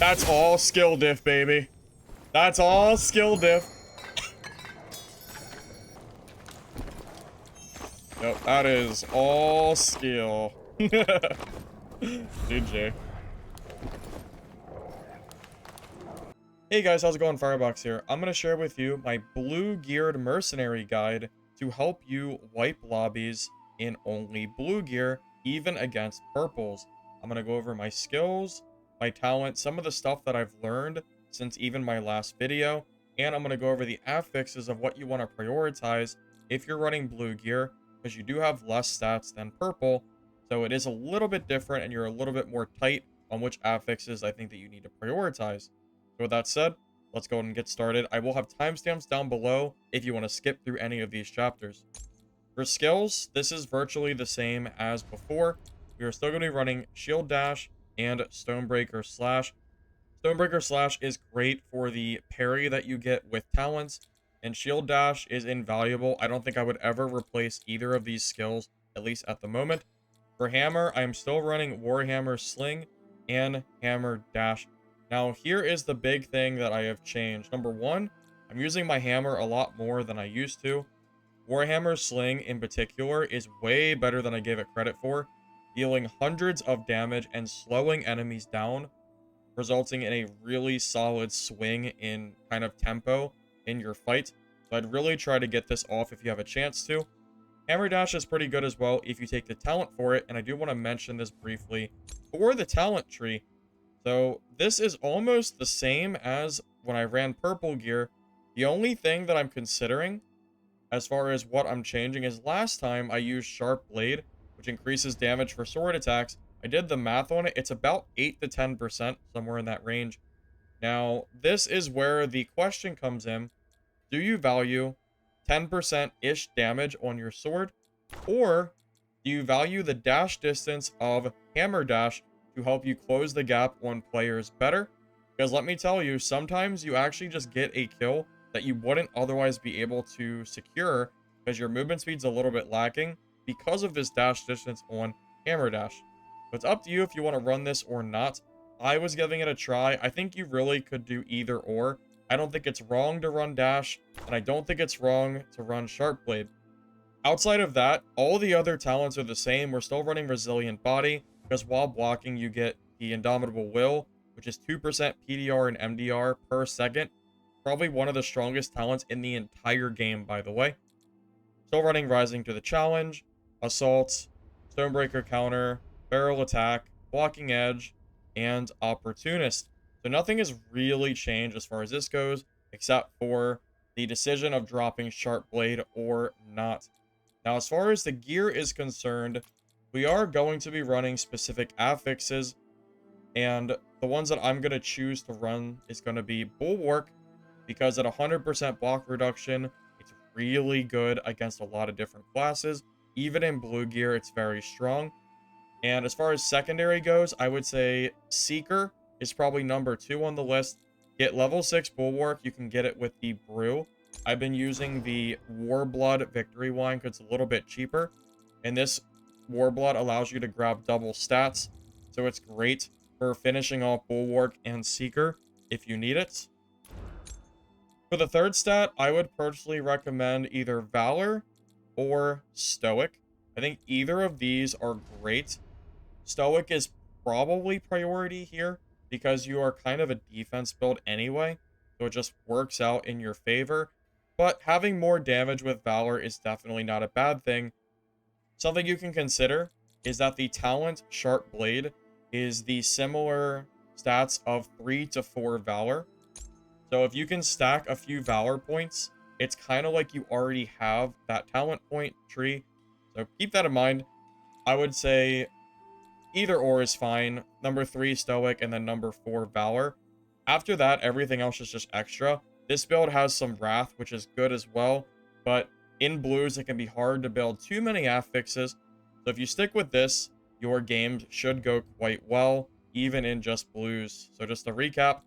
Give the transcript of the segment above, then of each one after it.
That's all skill diff, baby. That's all skill diff. Yep, that is all skill. GG. Hey guys, how's it going? Firebox here. I'm going to share with you my blue-geared mercenary guide to help you wipe lobbies in only blue gear, even against purples. I'm going to go over my skills, my talent, some of the stuff that I've learned since even my last video, and I'm going to go over the affixes of what you want to prioritize if you're running blue gear, because you do have less stats than purple, so it is a little bit different and you're a little bit more tight on which affixes I think that you need to prioritize. So with that said, let's go ahead and get started. I will have timestamps down below if you want to skip through any of these chapters. For skills, this is virtually the same as before. We are still going to be running Shield Dash and Stonebreaker Slash. Stonebreaker Slash is great for the parry that you get with talents, and Shield Dash is invaluable. I don't think I would ever replace either of these skills, at least at the moment. For Hammer, I am still running Warhammer Sling and Hammer Dash. Now, here is the big thing that I have changed. Number one, I'm using my hammer a lot more than I used to. Warhammer Sling, in particular, is way better than I gave it credit for, dealing hundreds of damage and slowing enemies down, resulting in a really solid swing in kind of tempo in your fight. So I'd really try to get this off if you have a chance to. Hammer Dash is pretty good as well if you take the talent for it, and I do want to mention this briefly. For the talent tree, so this is almost the same as when I ran purple gear. The only thing that I'm considering as far as what I'm changing is last time I used Sharp Blade, which increases damage for sword attacks. I did the math on it. It's about 8 to 10%, somewhere in that range. Now, this is where the question comes in. Do you value 10%-ish damage on your sword? Or do you value the dash distance of Hammer Dash to help you close the gap on players better? Because let me tell you, sometimes you actually just get a kill that you wouldn't otherwise be able to secure because your movement speed's a little bit lacking because of this dash distance on Hammer Dash. So it's up to you if you want to run this or not. I was giving it a try. I think you really could do either or. I don't think it's wrong to run Dash, and I don't think it's wrong to run Sharp Blade. Outside of that, all the other talents are the same. We're still running Resilient Body, because while blocking, you get the Indomitable Will, which is 2% PDR and MDR per second. Probably one of the strongest talents in the entire game, by the way. Still running Rising to the Challenge, Assault, Stonebreaker Counter, Barrel Attack, Blocking Edge, and Opportunist. So nothing has really changed as far as this goes, except for the decision of dropping Sharp Blade or not. Now, as far as the gear is concerned, we are going to be running specific affixes, and the ones that I'm going to choose to run is going to be Bulwark, because at 100% block reduction, it's really good against a lot of different classes. Even in blue gear, it's very strong. And as far as secondary goes, I would say Seeker is probably number 2 on the list. Get level 6 Bulwark, you can get it with the Brew. I've been using the Warblood Victory Wine because it's a little bit cheaper. And this Warblood allows you to grab double stats. So it's great for finishing off Bulwark and Seeker if you need it. For the third stat, I would personally recommend either Valor or Stoic. I think either of these are great. Stoic is probably priority here because you are kind of a defense build anyway, so it just works out in your favor. But having more damage with Valor is definitely not a bad thing. Something you can consider is that the talent Sharp Blade is the similar stats of 3 to 4 Valor. So if you can stack a few Valor points, it's kind of like you already have that talent point tree. So keep that in mind. I would say either or is fine. Number 3 Stoic and then number 4 Valor. After that, everything else is just extra. This build has some Wrath, which is good as well. But in blues, it can be hard to build too many affixes. So if you stick with this, your games should go quite well, even in just blues. So just to recap,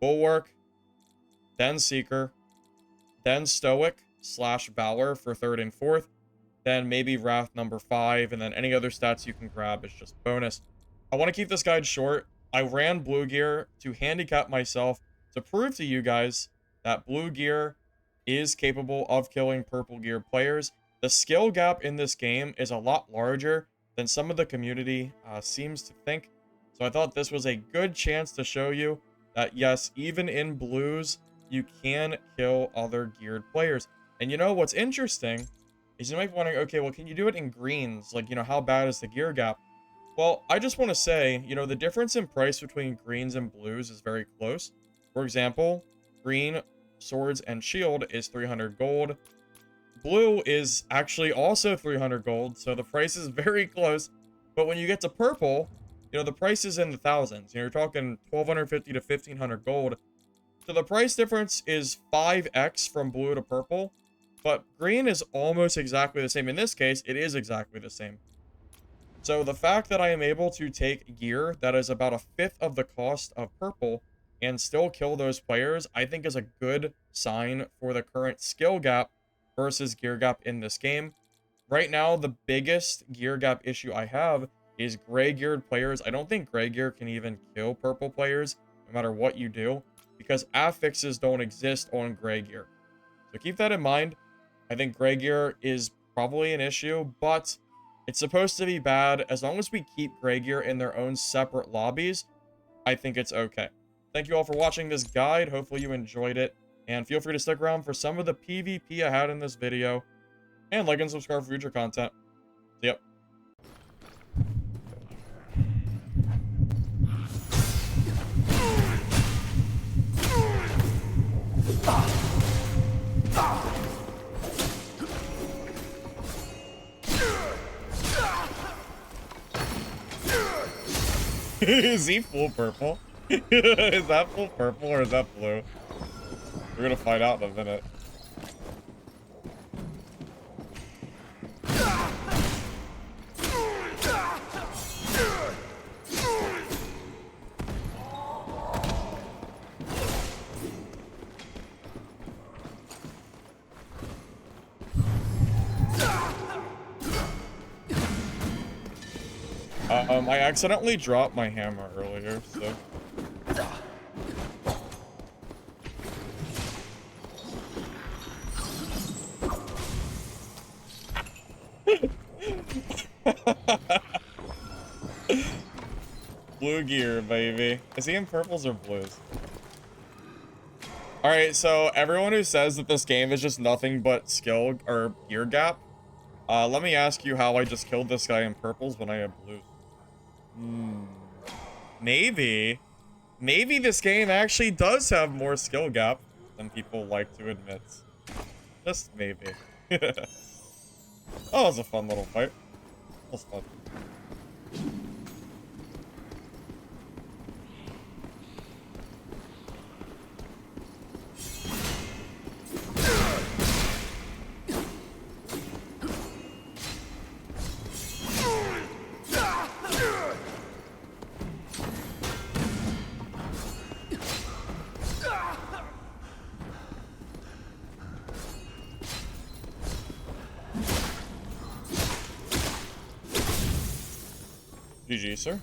Bulwark, then Seeker, then Stoic / Valor for 3rd and 4th, then maybe Wrath number 5, and then any other stats you can grab is just bonus. I want to keep this guide short. I ran blue gear to handicap myself to prove to you guys that blue gear is capable of killing purple gear players. The skill gap in this game is a lot larger than some of the community seems to think. So I thought this was a good chance to show you that yes, even in blues, you can kill other geared players. And you know what's interesting is you might be wondering, okay, well, can you do it in greens? Like, you know, how bad is the gear gap? Well, I just want to say, you know, the difference in price between greens and blues is very close. For example, green swords and shield is 300 gold. Blue is actually also 300 gold, so the price is very close. But when you get to purple, you know, the price is in the thousands. You know, you're talking 1250 to 1500 gold. So the price difference is 5x from blue to purple, but green is almost exactly the same. In this case, it is exactly the same. So the fact that I am able to take gear that is about a fifth of the cost of purple and still kill those players, I think is a good sign for the current skill gap versus gear gap in this game. Right now, the biggest gear gap issue I have is gray geared players. I don't think gray gear can even kill purple players, no matter what you do, because affixes don't exist on gray gear. So keep that in mind. I think gray gear is probably an issue, but it's supposed to be bad. As long as we keep gray gear in their own separate lobbies, I think it's okay. Thank you all for watching this guide. Hopefully you enjoyed it. And feel free to stick around for some of the PvP I had in this video. And like and subscribe for future content. See ya. Is he full purple? Is that full purple or is that blue? We're gonna find out in a minute. I accidentally dropped my hammer earlier, so. Blue gear, baby. Is he in purples or blues? Alright, so everyone who says that this game is just nothing but skill or gear gap, let me ask you how I just killed this guy in purples when I had blues. Maybe. Maybe this game actually does have more skill gap than people like to admit. Just maybe. Oh, it was a fun little fight. It was fun. GG, sir.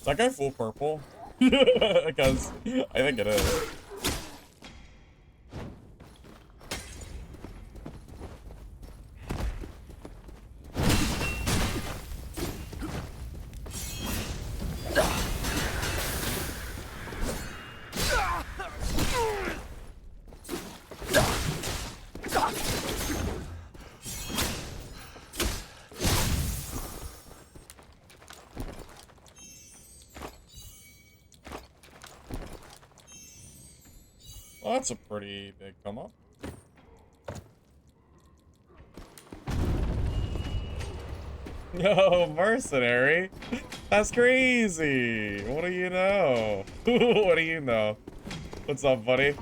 that guy full purple? Because I think it is. Well, that's a pretty big come up. No, mercenary? That's crazy. What do you know? What do you know? What's up, buddy?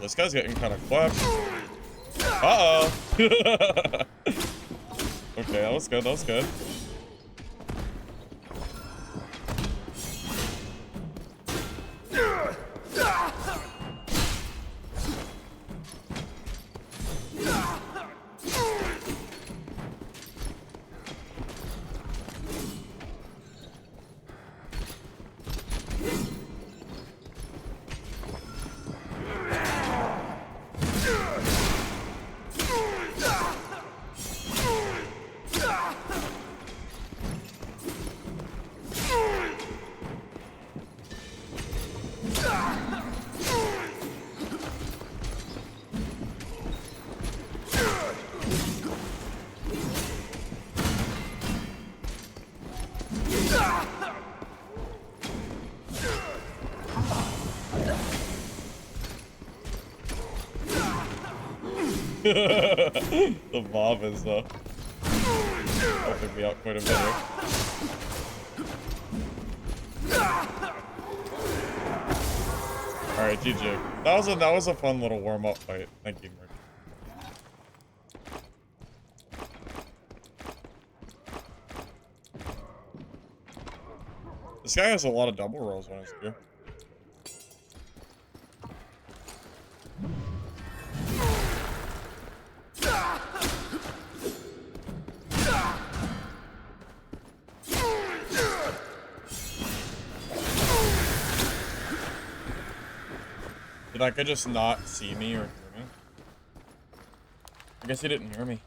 This guy's getting kind of clapped. Uh-oh. Okay, that was good, that was good. The mob is helping me out quite a bit here. Alright, GG. That was a fun little warm-up fight. Thank you, Merch. This guy has a lot of double rolls on his gear. Did that guy just not see me or hear me? I guess he didn't hear me.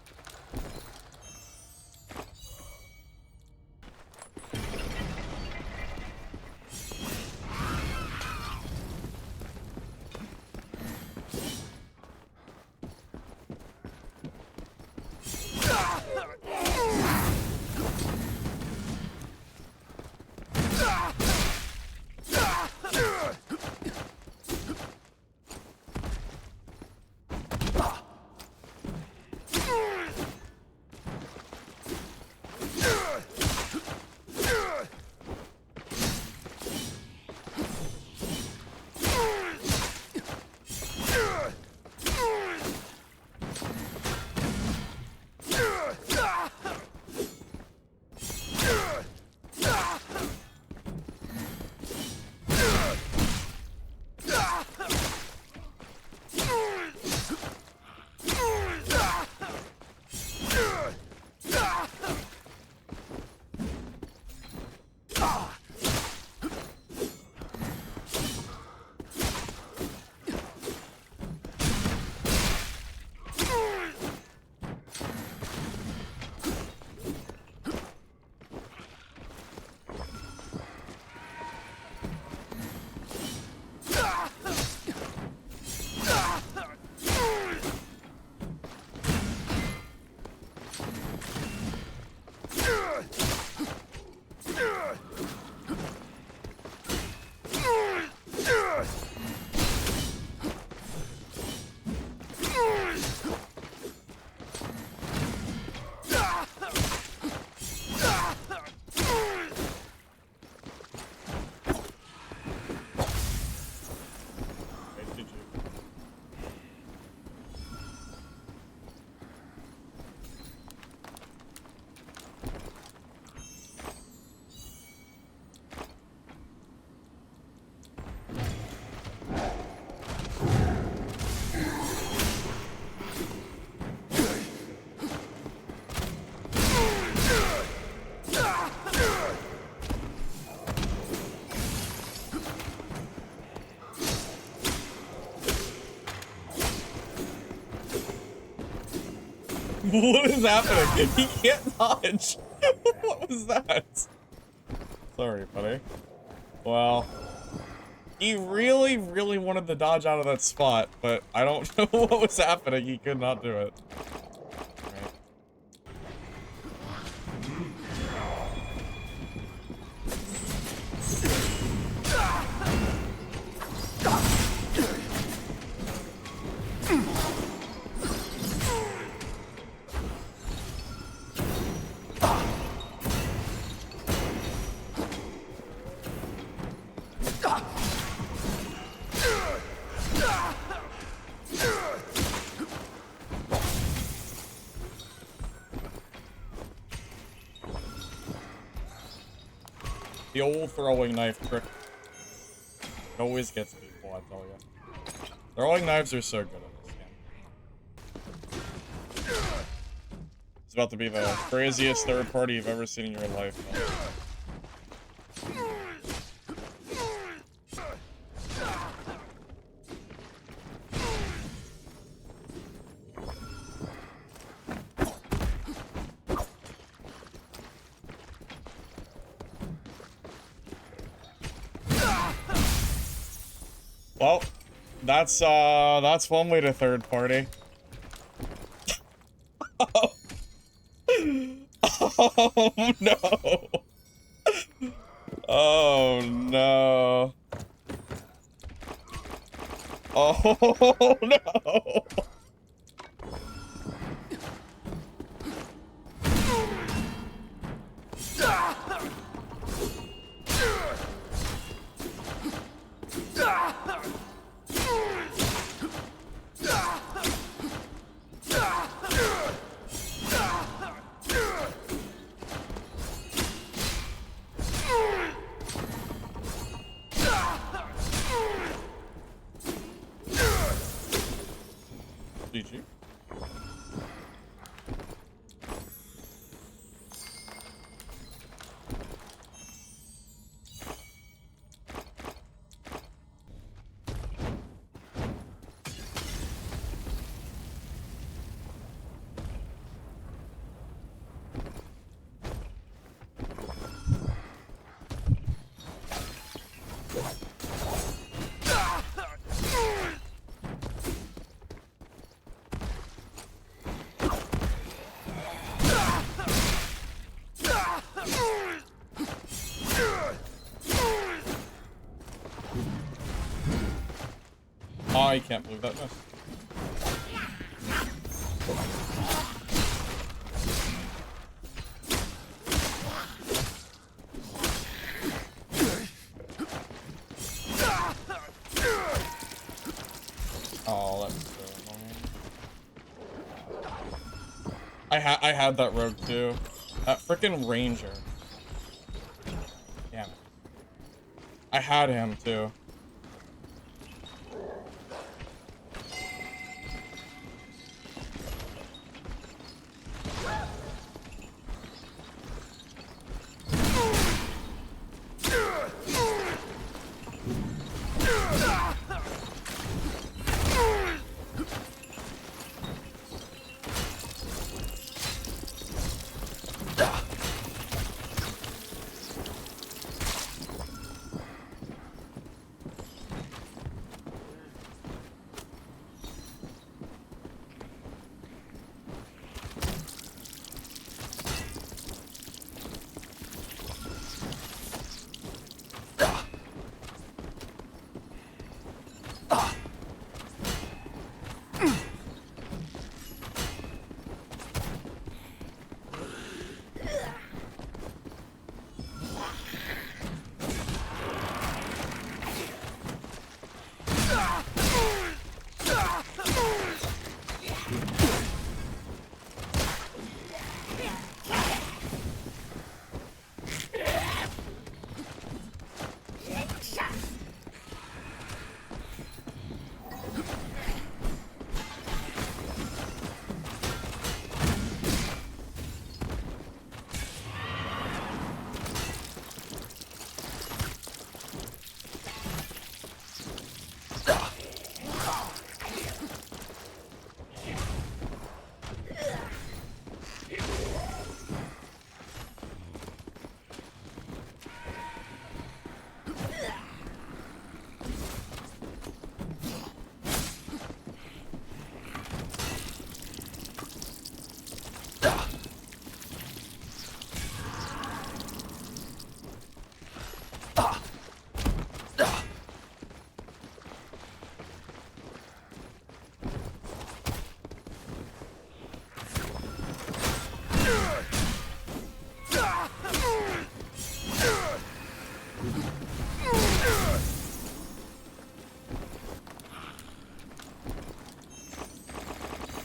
What is happening? He can't dodge. What was that? Sorry, buddy. Well, he really, really wanted to dodge out of that spot, but I don't know what was happening. He could not do it. Right. The old throwing knife trick. It always gets people, I tell you. Throwing knives are so good at this game. It's about to be the craziest third party you've ever seen in your life. Well, that's one way to third party. Oh. Oh no. Oh no. Oh no. GG. I can't believe that missed. Oh, that's so annoying. I had that rogue too. That frickin' ranger. Damn it. I had him too.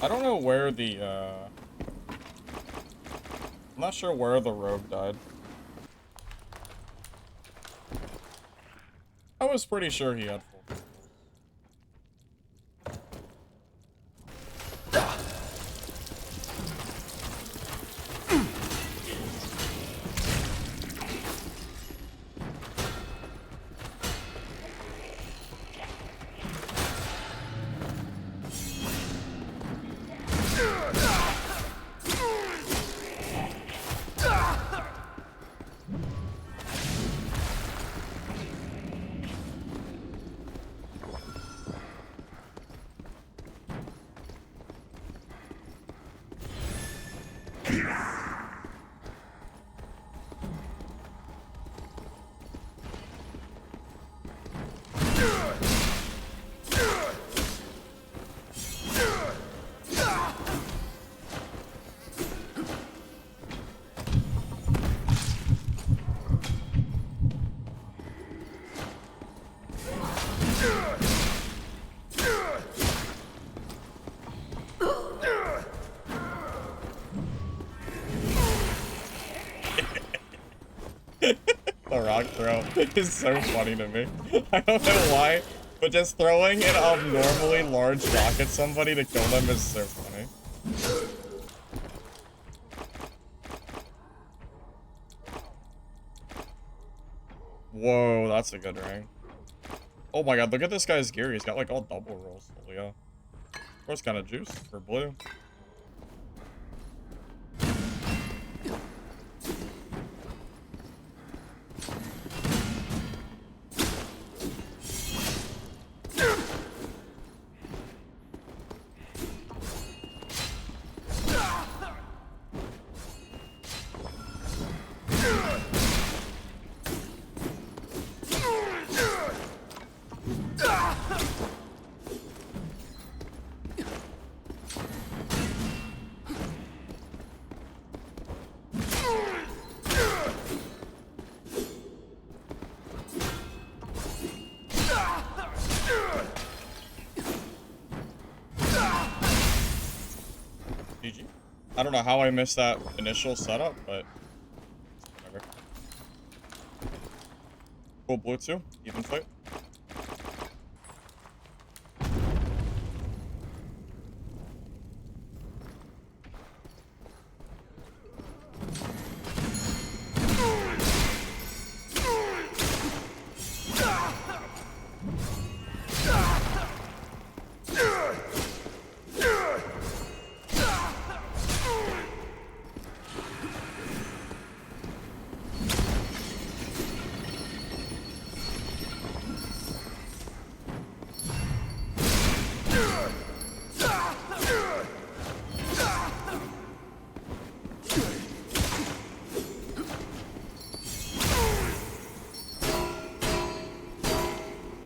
I don't know where the, I'm not sure where the rogue died. I was pretty sure he had full control. The rock throw is so funny to me. I don't know why, but just throwing an abnormally large rock at somebody to kill them is so funny. Whoa, that's a good ring. Oh my god, look at this guy's gear. He's got like all double rolls. Holy hell. Of course, kind of juice for blue. GG. I don't know how I missed that initial setup, but whatever. Cool blue too. Even fight.